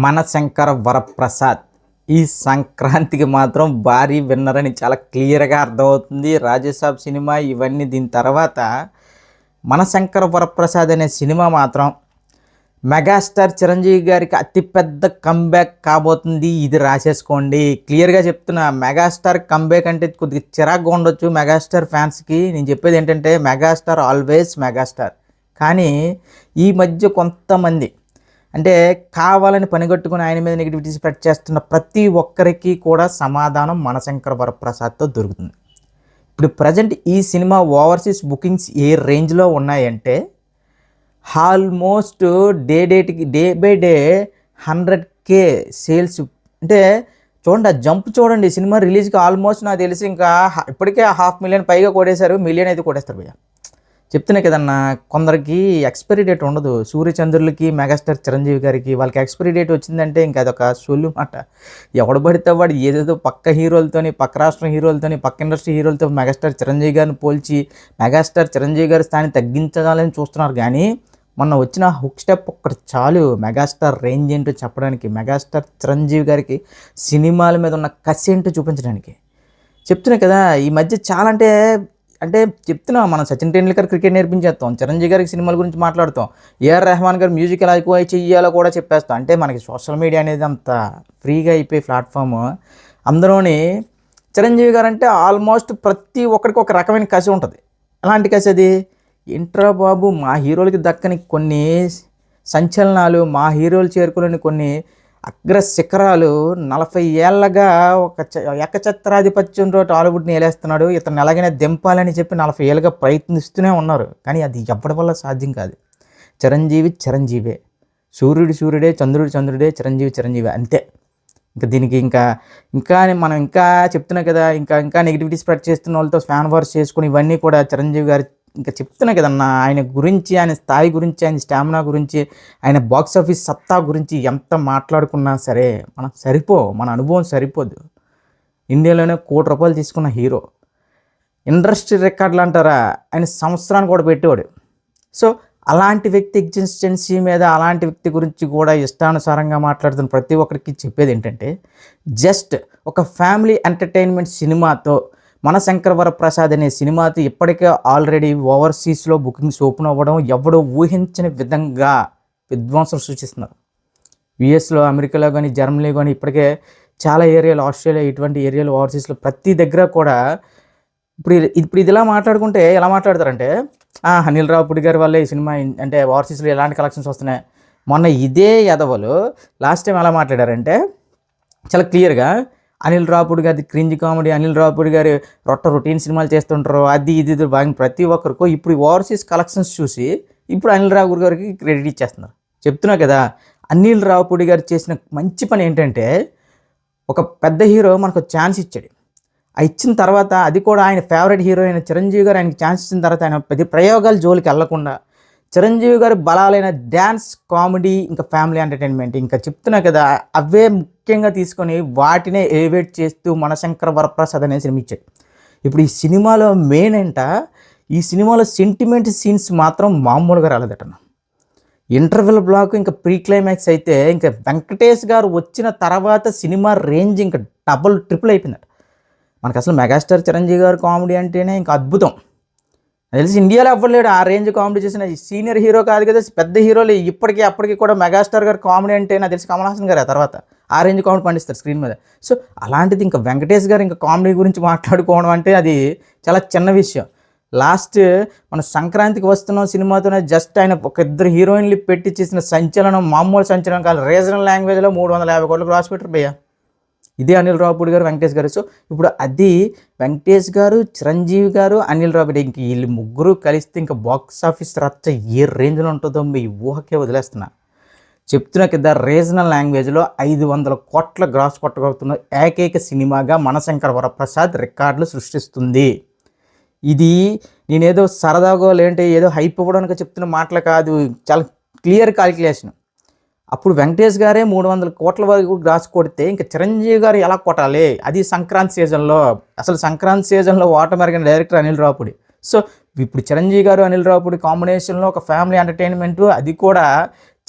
మనశంకర వరప్రసాద్ ఈ సంక్రాంతికి మాత్రం భారీ విన్నర్ అని చాలా క్లియర్గా అర్థమవుతుంది. రాజసాబ్ సినిమా ఇవన్నీ దీని తర్వాత మనశంకర వరప్రసాద్ అనే సినిమా మాత్రం మెగాస్టార్ చిరంజీవి గారికి అతిపెద్ద కంబ్యాక్ కాబోతుంది. ఇది రాసేసుకోండి, క్లియర్గా చెప్తున్నా. మెగాస్టార్ కంబ్యాక్ అంటే కొద్దిగా చిరాగ్గా ఉండొచ్చు మెగాస్టార్ ఫ్యాన్స్కి. నేను చెప్పేది ఏంటంటే మెగాస్టార్ ఆల్వేస్ మెగాస్టార్. కానీ ఈ మధ్య కొంతమంది అంటే కావాలని పనిగట్టుకుని ఆయన మీద నెగిటివిటీ స్ప్రెడ్ చేస్తున్న ప్రతి ఒక్కరికి కూడా సమాధానం మనశంకర వరప్రసాద్తో దొరుకుతుంది. ఇప్పుడు ప్రజెంట్ ఈ సినిమా ఓవర్సీస్ బుకింగ్స్ ఏ రేంజ్లో ఉన్నాయంటే almost day by day 100K sales. అంటే చూడండి, ఆ జంప్ చూడండి. సినిమా రిలీజ్కి ఆల్మోస్ట్ నాకు తెలిసి ఇంకా ఇప్పటికే 500,000 పైగా కొట్టేశారు. మిలియన్ అయితే కొట్టేస్తారు భయ్య. చెప్తున్నా కదన్నా, కొందరికి ఎక్స్పైరీ డేట్ ఉండదు. సూర్యచంద్రులకి మెగాస్టార్ చిరంజీవి గారికి వాళ్ళకి ఎక్స్పైరీ డేట్ వచ్చిందంటే ఇంకా అదొక సొల్లు మాట. ఎవడు పడితే వాడు ఏదేదో పక్క హీరోలతోని, పక్క రాష్ట్రం హీరోలతోని, పక్క ఇండస్ట్రీ హీరోలతో మెగాస్టార్ చిరంజీవి గారిని పోల్చి మెగాస్టార్ చిరంజీవి గారి స్థాయిని తగ్గించాలని చూస్తున్నారు. కానీ మొన్న వచ్చిన హుక్ స్టెప్ ఒక్కటి చాలు మెగాస్టార్ రేంజ్ ఏంటో చెప్పడానికి, మెగాస్టార్ చిరంజీవి గారికి సినిమాల మీద ఉన్న కసి ఏంటో చూపించడానికి. చెప్తున్నా కదా, ఈ మధ్య చాలా అంటే అంటే చెప్తున్నా, మనం సచిన్ టెండూల్కర్ క్రికెట్ నేర్పించేస్తాం, చిరంజీవి గారికి సినిమాల గురించి మాట్లాడుతాం, ఏఆర్ రెహమాన్ గారు మ్యూజిక్ ఎలా ఎక్కువ చెయ్యాలో కూడా చెప్పేస్తాం. అంటే మనకి సోషల్ మీడియా అనేది అంత ఫ్రీగా అయిపోయి ప్లాట్ఫామ్. అందులోని చిరంజీవి గారు అంటే ఆల్మోస్ట్ ప్రతి ఒక్కరికి ఒక రకమైన కసి ఉంటుంది. అలాంటి కసి అది ఇంట్రా బాబు. మా హీరోలకి దక్కని కొన్ని సంచలనాలు, మా హీరోలు చేరుకోలేని కొన్ని అగ్ర శిఖరాలు 40 ఏళ్ళగా ఒక ఏకఛత్రాధిపత్యంతో టాలీవుడ్ని ఏలేస్తున్నాడు. ఇతను ఎలాగైనా దింపాలని చెప్పి 40 ఏళ్ళుగా ప్రయత్నిస్తూనే ఉన్నారు. కానీ అది ఎవరి వల్ల సాధ్యం కాదు. చిరంజీవి చిరంజీవే, సూర్యుడు సూర్యుడే, చంద్రుడు చంద్రుడే, చిరంజీవి చిరంజీవి అంతే. ఇంకా దీనికి ఇంకా మనం ఇంకా చెప్తున్నా కదా, ఇంకా నెగిటివిటీ స్ప్రెడ్ చేస్తున్న వాళ్ళతో ఫ్యాన్ వార్స్ చేసుకుని ఇవన్నీ కూడా చిరంజీవి గారి ఇంకా చెప్తున్నా కదన్నా, ఆయన గురించి, ఆయన స్థాయి గురించి, ఆయన స్టామినా గురించి, ఆయన బాక్స్ ఆఫీస్ సత్తా గురించి ఎంత మాట్లాడుకున్నా సరే మన అనుభవం సరిపోదు. ఇండియాలోనే ₹1,00,00,000 తీసుకున్న హీరో, ఇండస్ట్రీ రికార్డులు అంటారా, ఆయన సంవత్సరాన్ని కూడా పెట్టేవాడు. సో అలాంటి వ్యక్తి ఎగ్జిస్టెన్సీ మీద, అలాంటి వ్యక్తి గురించి కూడా ఇష్టానుసారంగా మాట్లాడుతున్న ప్రతి ఒక్కరికి చెప్పేది ఏంటంటే, జస్ట్ ఒక ఫ్యామిలీ ఎంటర్టైన్మెంట్ సినిమాతో మనశంకర వరప్రసాద్ అనే సినిమాతో ఇప్పటికే ఆల్రెడీ ఓవర్సీస్లో బుకింగ్స్ ఓపెన్ అవ్వడం ఎవడో ఊహించని విధంగా విధ్వంసం సృష్టిస్తున్నారు. యుఎస్లో, అమెరికాలో కానీ, జర్మనీలో కానీ ఇప్పటికే చాలా ఏరియాలు, ఆస్ట్రేలియా, ఇటువంటి ఏరియాలు ఓవర్సీస్లో ప్రతి దగ్గర కూడా ఇప్పుడు ఇది ఇలా మాట్లాడుకుంటే ఎలా మాట్లాడతారంటే, అనిల్ రావుపూడి గారి వల్ల ఈ సినిమా అంటే ఓవర్సీస్లో ఎలాంటి కలెక్షన్స్ వస్తున్నాయి. మొన్న ఇదే ఎదవలు లాస్ట్ టైం ఎలా మాట్లాడారంటే చాలా క్లియర్గా, అనిల్ రావుపూడి గారి క్రింజ్ కామెడీ, అనిల్ రావుపూడి గారి రొటీన్ సినిమాలు చేస్తుంటారు, అది ఇది బాగా ప్రతి ఒక్కరికి ఇప్పుడు ఓవర్సీస్ కలెక్షన్స్ చూసి ఇప్పుడు అనిల్ రావుపూడి గారికి క్రెడిట్ ఇచ్చేస్తున్నారు. చెప్తున్నా కదా, అనిల్ రావుపూడి గారు చేసిన మంచి పని ఏంటంటే, ఒక పెద్ద హీరో మనకు ఛాన్స్ ఇచ్చాడు. ఆ ఇచ్చిన తర్వాత అది కూడా ఆయన ఫేవరెట్ హీరో అయిన చిరంజీవి గారు ఆయనకి ఛాన్స్ ఇచ్చిన తర్వాత ఆయన పెద్ద ప్రయోగాల జోలికి వెళ్లకుండా చిరంజీవి గారి బలాలైన డ్యాన్స్, కామెడీ, ఇంకా ఫ్యామిలీ ఎంటర్టైన్మెంట్, ఇంకా చెప్తున్నా కదా, అవే ముఖ్యంగా తీసుకొని వాటినే ఎలివేట్ చేస్తూ మనశంకర వరప్రసాద్ అనే సినిమా ఇచ్చాడు. ఇప్పుడు ఈ సినిమాలో మెయిన్ ఏంట, ఈ సినిమాలో సెంటిమెంట్ సీన్స్ మాత్రం మామూలుగా రాలేదట. ఇంటర్వెల్ బ్లాక్ ఇంకా ప్రీ క్లైమాక్స్ అయితే ఇంకా వెంకటేష్ గారు వచ్చిన తర్వాత సినిమా రేంజ్ ఇంకా ట్రిపుల్ అయిపోయిందట. మనకు అసలు మెగాస్టార్ చిరంజీవి గారు కామెడీ అంటేనే ఇంకా అద్భుతం. తెలిసి ఇండియాలో అవ్వలేడు ఆ రేంజ్ కామెడీ చేసిన సీనియర్ హీరో కాదు కదా, పెద్ద హీరోలు ఇప్పటికీ అప్పటికి కూడా మెగాస్టార్ గారు కామెడీ అంటే నాకు తెలిసి కమల్ హాసన్ గారు ఆ తర్వాత ఆ రేంజ్ కామెడీ పండిస్తారు స్క్రీన్ మీద. సో అలాంటిది ఇంకా వెంకటేష్ గారు ఇంకా కామెడీ గురించి మాట్లాడుకోవడం అంటే అది చాలా చిన్న విషయం. లాస్ట్ మన సంక్రాంతికి వస్తున్న సినిమాతోనే జస్ట్ ఆయన ఒక ఇద్దరు హీరోయిన్లు పెట్టి చేసిన సంచలనం మామూలు సంచలనం కాదు. రీజనల్ లాంగ్వేజ్లో 350 కోట్లు క్రాస్ పెట్టారు భయ్య. ఇదే అనిల్ రావుపూడి గారు, వెంకటేష్ గారు. సో ఇప్పుడు అది వెంకటేష్ గారు, చిరంజీవి గారు, అనిల్ రావుపూడి, ఇంక వీళ్ళు ముగ్గురు కలిస్తే ఇంకా బాక్స్ ఆఫీస్ రచ్చ ఏ రేంజ్లో ఉంటుందో మీ ఊహకే వదిలేస్తున్నా. చెప్తున్నా కదా, రీజనల్ లాంగ్వేజ్లో 500 కోట్ల గ్రాస్ కొట్టగలుగుతున్న ఏకైక సినిమాగా మనశంకర వరప్రసాద్ రికార్డులు సృష్టిస్తుంది. ఇది నేనేదో సరదాగా లేదంటే ఏదో హైప్ ఇవ్వడానికి చెప్తున్న మాటలు కాదు, చాలా క్లియర్ కాలిక్యులేషన్. అప్పుడు వెంకటేష్ గారే 300 కోట్ల వరకు గ్రాస్ కొడితే ఇంకా చిరంజీవి గారు ఎలా కొట్టాలి? అది సంక్రాంతి సీజన్లో. అసలు సంక్రాంతి సీజన్లో ఓటమెరిగిన డైరెక్టర్ అనిల్ రావుపూడి. సో ఇప్పుడు చిరంజీవి గారు, అనిల్ రావుపూడి కాంబినేషన్లో ఒక ఫ్యామిలీ ఎంటర్టైన్మెంట్, అది కూడా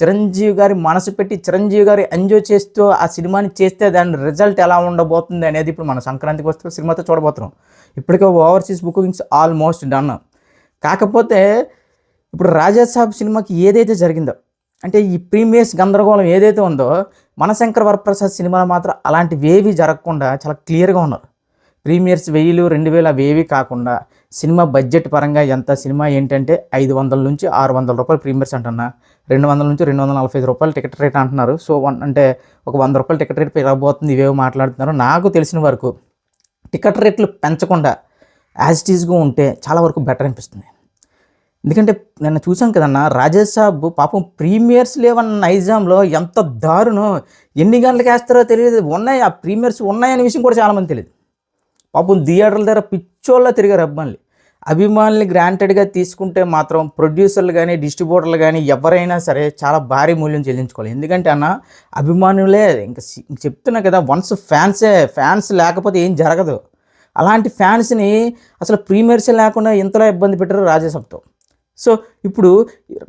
చిరంజీవి గారి మనసు పెట్టి చిరంజీవి గారు ఎంజాయ్ చేస్తూ ఆ సినిమాని చేస్తే దాని రిజల్ట్ ఎలా ఉండబోతుంది అనేది ఇప్పుడు మన సంక్రాంతికి వస్తే సినిమాతో చూడబోతున్నాం. ఇప్పటికే ఓవర్సీస్ బుకింగ్స్ ఆల్మోస్ట్ డన్. కాకపోతే ఇప్పుడు రాజాసాబ్ సినిమాకి ఏదైతే జరిగిందో, అంటే ఈ ప్రీమియర్స్ గందరగోళం ఏదైతే ఉందో, మనశంకర వరప్రసాద్ సినిమాలో మాత్రం అలాంటివేవి జరగకుండా చాలా క్లియర్గా ఉన్నారు. ప్రీమియర్స్ 1000, 2000 అవేవి కాకుండా సినిమా బడ్జెట్ పరంగా ఎంత, సినిమా ఏంటంటే 500 నుంచి 600 రూపాయలు ప్రీమియర్స్ అంటున్నా, 200 నుంచి 245 రూపాయలు టికెట్ రేట్ అంటున్నారు. సో అంటే ఒక 100 రూపాయలు టికెట్ రేట్ పెరగబోతుంది, ఇవేవో మాట్లాడుతున్నారు. నాకు తెలిసిన వరకు టికెట్ రేట్లు పెంచకుండా యాజ్ ఇట్ ఈజ్గా ఉంటే చాలా వరకు బెటర్ అనిపిస్తుంది. ఎందుకంటే నేను చూసాం కదన్నా, రాజాసాబ్ పాపం ప్రీమియర్స్ లేవన్న నైజాంలో ఎంత దారుణం, ఎన్ని గంటలకు వేస్తారో తెలియదు, ఉన్నాయి ఆ ప్రీమియర్స్ ఉన్నాయనే విషయం కూడా చాలామంది తెలియదు. పాపం థియేటర్ల దగ్గర పిచ్చోళ్ళ తిరిగారు అభిమానుల్ని గ్రాంటెడ్గా తీసుకుంటే మాత్రం ప్రొడ్యూసర్లు కానీ డిస్ట్రిబ్యూటర్లు కానీ ఎవరైనా సరే చాలా భారీ మూల్యం చెల్లించుకోవాలి. ఎందుకంటే అన్న అభిమానులే ఇంకా చెప్తున్నా కదా, వన్స్ ఫ్యాన్స్ లేకపోతే ఏం జరగదు. అలాంటి ఫ్యాన్స్ని అసలు ప్రీమియర్సే లేకుండా ఇంతలా ఇబ్బంది పెట్టారు రాజాసాబ్తో. సో ఇప్పుడు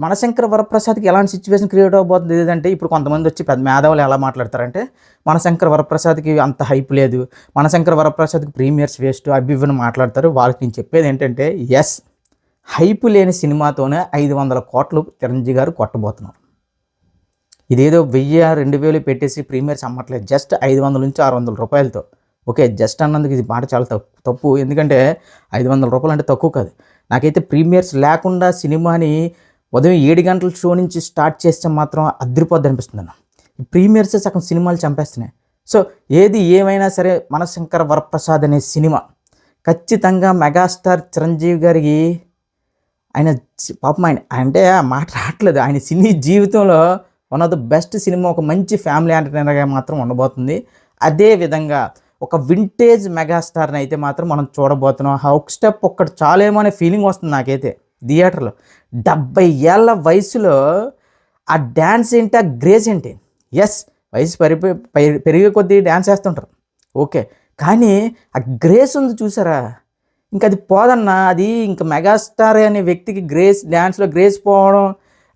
మనశంకర వరప్రసాద్కి ఎలాంటి సిచ్యువేషన్ క్రియేట్ అవబోతుంది ఏదంటే, ఇప్పుడు కొంతమంది వచ్చి పెద్ద మేధావులు ఎలా మాట్లాడతారంటే, మనశంకర వరప్రసాద్కి అంత హైప్ లేదు, మనశంకర వరప్రసాద్కి ప్రీమియర్స్ వేస్ట్ అభివృద్ధి మాట్లాడతారు. వాళ్ళకి నేను చెప్పేది ఏంటంటే, ఎస్, హైప్ లేని సినిమాతోనే 500 కోట్లు చిరంజీవి గారు కొట్టబోతున్నారు. ఇదేదో 1000, 2000 పెట్టేసి ప్రీమియర్స్ అమ్మట్లేదు, జస్ట్ 500 నుంచి 600 రూపాయలతో. ఓకే, జస్ట్ అన్నందుకు ఇది మాట చాలా తప్పు. ఎందుకంటే 500 రూపాయలు అంటే తక్కువ కాదు. నాకైతే ప్రీమియర్స్ లేకుండా సినిమాని ఉదయం 7 గంటల షో నుంచి స్టార్ట్ చేస్తే మాత్రం అదిరిపోద్ది అనిపిస్తుంది అన్న. ఈ ప్రీమియర్స్ సగం సినిమాలు చంపేస్తున్నాయి. సో ఏది ఏమైనా సరే మనశంకర వరప్రసాద్ అనే సినిమా ఖచ్చితంగా మెగాస్టార్ చిరంజీవి గారికి ఆయన పాపం ఆయన అంటే ఆ మాట రావట్లేదు, ఆయన సినీ జీవితంలో one of the best cinema, ఒక మంచి ఫ్యామిలీ ఎంటర్టైనర్గా మాత్రం ఉండబోతుంది. అదేవిధంగా ఒక వింటేజ్ మెగాస్టార్ని అయితే మాత్రం మనం చూడబోతున్నాం. ఒక స్టెప్ ఒక్కటి చాలేమో అనే ఫీలింగ్ వస్తుంది నాకైతే థియేటర్లో. 70 ఏళ్ళ వయసులో ఆ డ్యాన్స్ ఏంటి, ఆ గ్రేస్ ఏంటి. ఎస్, వయసు పెరిగే కొద్దీ డ్యాన్స్ వేస్తుంటారు, ఓకే, కానీ ఆ గ్రేస్ ఉంది చూసారా, ఇంకా అది పోదన్నా. అది ఇంకా మెగాస్టార్ అనే వ్యక్తికి గ్రేస్, డ్యాన్స్లో గ్రేస్ పోవడం,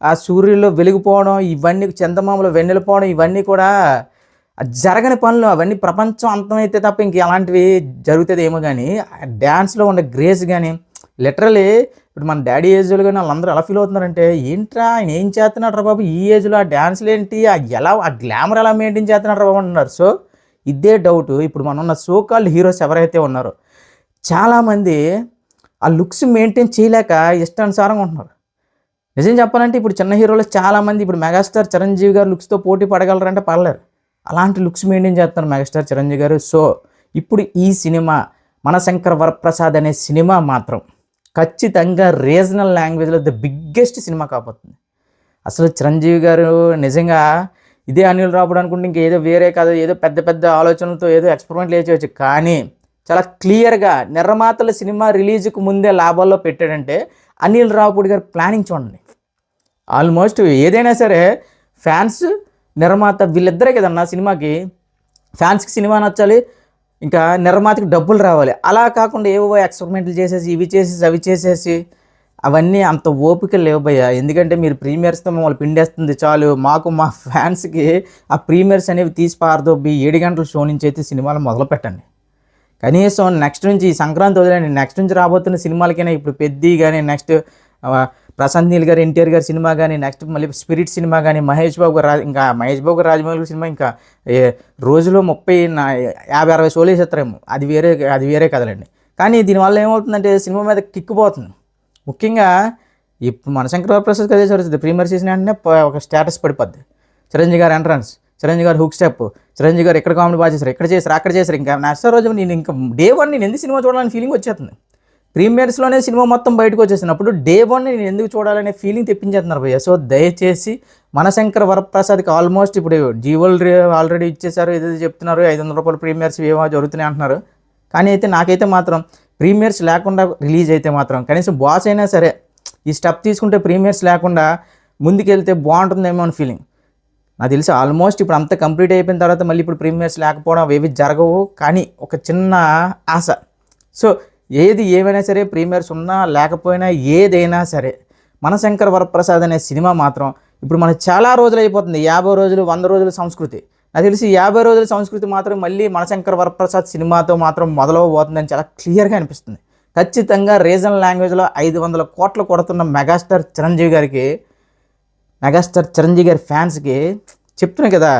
ఆ సూర్యుల్లో వెలిగిపోవడం, ఇవన్నీ చందమామలో వెన్నెలిపోవడం, ఇవన్నీ కూడా జరగని పనులు. అవన్నీ ప్రపంచం అంతమైతే తప్ప ఇంక అలాంటివి జరుగుతుంది ఏమో. కానీ డ్యాన్స్లో ఉండే గ్రేస్ కానీ లిటరలీ ఇప్పుడు మన డాడీ ఏజ్లో కానీ వాళ్ళందరూ ఎలా ఫీల్ అవుతున్నారంటే, ఏంట్రా ఆయన ఏం చేస్తున్నాడు రా బాబు ఈ ఏజ్లో, ఆ డ్యాన్స్లు ఏంటి, ఆ గ్లామర్ ఎలా మెయింటైన్ చేస్తున్నాడు రా బాబు అంటున్నారు. సో ఇదే డౌట్ ఇప్పుడు మనం ఉన్న సోకాల్డ్ హీరోస్ ఎవరైతే ఉన్నారో చాలామంది ఆ లుక్స్ మెయింటైన్ చేయలేక ఇష్టానుసారంగా ఉంటున్నారు. నిజం చెప్పాలంటే ఇప్పుడు చిన్న హీరోలు చాలామంది ఇప్పుడు మెగాస్టార్ చిరంజీవి గారు లుక్స్తో పోటీ పడగలరంటే పడలేరు, అలాంటి లుక్స్ మెయింటైన్ చేస్తున్నారు మెగాస్టార్ చిరంజీవి గారు. సో ఇప్పుడు ఈ సినిమా మనశంకర వరప్రసాద్ అనే సినిమా మాత్రం ఖచ్చితంగా రీజనల్ లాంగ్వేజ్లో ద బిగ్గెస్ట్ సినిమా కాబోతుంది. అసలు చిరంజీవి గారు నిజంగా ఇదే అనిల్ రావుడు అనుకుంటే ఇంకేదో వేరే కాదు, ఏదో పెద్ద పెద్ద ఆలోచనలతో ఏదో ఎక్స్పెరిమెంట్లు వేసేయచ్చు. కానీ చాలా క్లియర్గా నిర్మాతల సినిమా రిలీజ్కు ముందే లాభాల్లో పెట్టాడంటే అనిల్ రావుపూడి గారు ప్లానింగ్ చూడండి. ఆల్మోస్ట్ ఏదైనా సరే ఫ్యాన్స్, నిర్మాత వీళ్ళిద్దరే కదన్నా సినిమాకి. ఫ్యాన్స్కి సినిమా నచ్చాలి, ఇంకా నిర్మాతకి డబ్బులు రావాలి. అలా కాకుండా ఏవో ఎక్స్పెరిమెంట్లు చేసేసి ఇవి చేసేసి అవి చేసేసి అవన్నీ అంత ఓపిక లేవు భయ్య. ఎందుకంటే మీరు ప్రీమియర్స్తో మమ్మల్ని పిండేస్తుంది చాలు, మాకు మా ఫ్యాన్స్కి ఆ ప్రీమియర్స్ అనేవి తీసి పారదొబ్బి 7 గంటల షో నుంచి అయితే సినిమాలు మొదలు పెట్టండి. కనీసం నెక్స్ట్ నుంచి ఈ సంక్రాంతి వదిలేండి, నెక్స్ట్ నుంచి రాబోతున్న సినిమాలకైనా ఇప్పుడు పెద్ది కానీ, నెక్స్ట్ ప్రశాంత్ నీల్ గారు ఎన్టీఆర్ గారి సినిమా కానీ, నెక్స్ట్ మళ్ళీ స్పిరిట్ సినిమా కానీ, మహేష్ బాబు గారు ఇంకా మహేష్ బాబు గారు రాజమౌళి సినిమా ఇంకా రోజులో 30, 50, 60 షోలు వేసేస్తారేమో, అది వేరే కదలండి. కానీ దీనివల్ల ఏమవుతుందంటే సినిమా మీద కిక్కుపోతుంది. ముఖ్యంగా ఇప్పుడు మనశంకర వరప్రసాద్ అదే జరుగుతుంది, ప్రీమియర్ సీజన్ అంటే ఒక స్టేటస్ పడిపోద్ది. చిరంజీవి గారు ఎంట్రన్స్, చిరంజీవి గారు హుక్ స్టెప్, చిరంజీవి గారు ఎక్కడ కామెడీ బాగా చేశారు, ఎక్కడ చేశారు, అక్కడ చేశారు. ఇంకా నెక్స్ట్ రోజు నేను ఇంకా డే 1 నేను ఎందుకు సినిమా చూడాలని ఫీలింగ్ వచ్చేస్తుంది. ప్రీమియర్స్లోనే సినిమా మొత్తం బయటకు వచ్చేసినప్పుడు డే 1 నేను ఎందుకు చూడాలనే ఫీలింగ్ తెప్పించేస్తున్నారు భయ్య. సో దయచేసి మనశంకర వరప్రసాద్కి ఆల్మోస్ట్ ఇప్పుడు జీవోలు ఆల్రెడీ ఇచ్చేసారు, ఏదైతే చెప్తున్నారు 500 రూపాయలు ప్రీమియర్స్ ఏమో జరుగుతున్నాయి అంటున్నారు. కానీ అయితే నాకైతే మాత్రం ప్రీమియర్స్ లేకుండా రిలీజ్ అయితే మాత్రం కనీసం బాస్ అయినా సరే ఈ స్టెప్ తీసుకుంటే ప్రీమియర్స్ లేకుండా ముందుకెళ్తే బాగుంటుందేమో అని ఫీలింగ్. నాకు తెలిసి ఆల్మోస్ట్ ఇప్పుడు అంతా కంప్లీట్ అయిపోయిన తర్వాత మళ్ళీ ఇప్పుడు ప్రీమియర్స్ లేకపోవడం అవేవి జరగవు. కానీ ఒక చిన్న ఆశ. సో ఏది ఏమైనా సరే ప్రీమియర్స్ ఉన్నా లేకపోయినా ఏదైనా సరే మనశంకర వరప్రసాద్ అనే సినిమా మాత్రం ఇప్పుడు మనకు చాలా రోజులు అయిపోతుంది, 50 రోజులు 100 రోజుల సంస్కృతి. నాకు తెలిసి 50 రోజుల సంస్కృతి మాత్రం మళ్ళీ మనశంకర్ వరప్రసాద్ సినిమాతో మాత్రం మొదలవబోతుందని చాలా క్లియర్గా అనిపిస్తుంది. ఖచ్చితంగా రీజనల్ లాంగ్వేజ్లో 500 కోట్లు కొడుతున్న మెగాస్టార్ చిరంజీవి గారి ఫ్యాన్స్కి చెప్తున్నా కదా,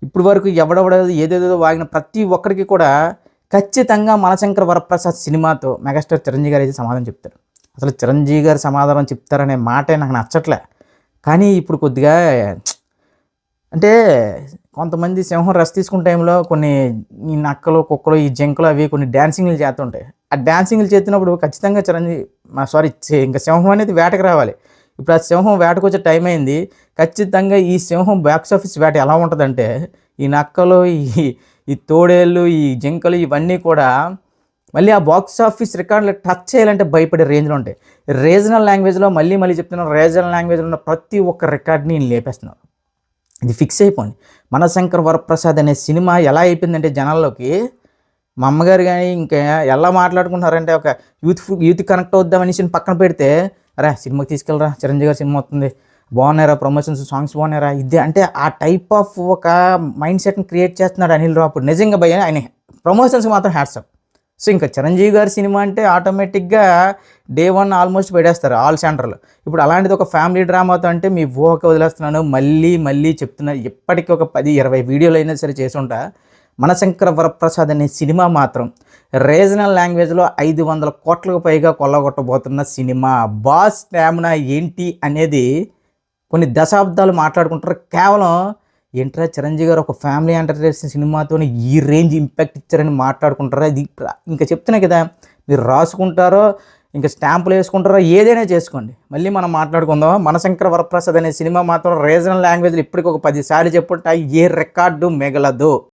ఇప్పుడు వరకు ఎవడెవడ ఏదేదో వాగిన ప్రతి ఒక్కరికి కూడా ఖచ్చితంగా మనశంకర్ వరప్రసాద్ సినిమాతో మెగాస్టార్ చిరంజీవి గారు అయితే సమాధానం చెప్తారు. అసలు చిరంజీవి గారు సమాధానం చెప్తారనే మాటే నాకు నచ్చట్లే. కానీ ఇప్పుడు కొద్దిగా అంటే కొంతమంది సింహం రెస్ట్ తీసుకునే టైంలో కొన్ని ఈ నక్కలు కుక్కలు ఈ జింకలు అవి కొన్ని డ్యాన్సింగ్లు చేస్తుంటాయి. ఆ డ్యాన్సింగ్లు చేస్తున్నప్పుడు ఖచ్చితంగా ఇంకా సింహం అనేది వేటకు రావాలి. ఇప్పుడు ఆ సింహం వేటకు వచ్చే టైం అయింది. ఖచ్చితంగా ఈ సింహం బాక్స్ ఆఫీస్ వేట ఎలా ఉంటుందంటే, ఈ నక్కలు ఈ తోడేళ్ళు ఈ జింకలు ఇవన్నీ కూడా మళ్ళీ ఆ బాక్స్ ఆఫీస్ రికార్డులు టచ్ చేయాలంటే భయపడే రేంజ్లో ఉంటాయి. రీజనల్ లాంగ్వేజ్లో మళ్ళీ చెప్తున్నాను, రీజనల్ లాంగ్వేజ్లో ఉన్న ప్రతి ఒక్క రికార్డ్ని నేను లేపేస్తున్నాను. ఇది ఫిక్స్ అయిపోయింది. మనశంకర్ వరప్రసాద్ అనే సినిమా ఎలా అయిపోయిందంటే జనాల్లోకి, మా అమ్మగారు కానీ ఇంకా ఎలా మాట్లాడుకుంటున్నారంటే, ఒక యూత్ కనెక్ట్ అవుద్దామని పక్కన పెడితే, అరే సినిమాకి తీసుకెళ్ళరా, చిరంజీవి గారి సినిమా వస్తుంది, బాగున్నారా, ప్రమోషన్స్ సాంగ్స్ బాగున్నారా, ఇదే అంటే ఆ టైప్ ఆఫ్ ఒక మైండ్ సెట్ని క్రియేట్ చేస్తున్నాడు అనిల్ రావుపూడి. నిజంగా భయ ఆయన ప్రమోషన్స్కి మాత్రం హ్యాట్సప్. సో ఇంకా చిరంజీవి గారి సినిమా అంటే ఆటోమేటిక్గా డే 1 ఆల్మోస్ట్ పెట్టేస్తారు ఆల్ సెంటర్లు. ఇప్పుడు అలాంటిది ఒక ఫ్యామిలీ డ్రామాతో అంటే మీ ఊహకి వదిలేస్తున్నాను. మళ్ళీ చెప్తున్నా, ఇప్పటికీ ఒక 10-20 వీడియోలు అయినా సరే చేసి ఉంటా. మనశంకర వరప్రసాద్ అనే సినిమా మాత్రం రీజనల్ లాంగ్వేజ్లో 500 కోట్లకు పైగా కొల్లగొట్టబోతున్న సినిమా. బాస్ స్టామినా ఏంటి అనేది కొన్ని దశాబ్దాలు మాట్లాడుకుంటారు. కేవలం ఏంట్రా చిరంజీవి గారు ఒక ఫ్యామిలీ ఎంటర్టైనర్ సినిమాతో ఈ రేంజ్ ఇంపాక్ట్ ఇచ్చారని మాట్లాడుకుంటారా? ఇది ఇంకా చెప్తున్నా కదా, మీరు రాసుకుంటారో ఇంకా స్టాంపులు వేసుకుంటారో ఏదైనా చేసుకోండి. మళ్ళీ మనం మాట్లాడుకుందాం. మనశంకర వరప్రసాద్ అనే సినిమా మాత్రం రీజనల్ లాంగ్వేజ్లో ఇప్పటికి ఒక 10 సార్లు చెప్పుంటా, ఏ రికార్డు మిగలదు.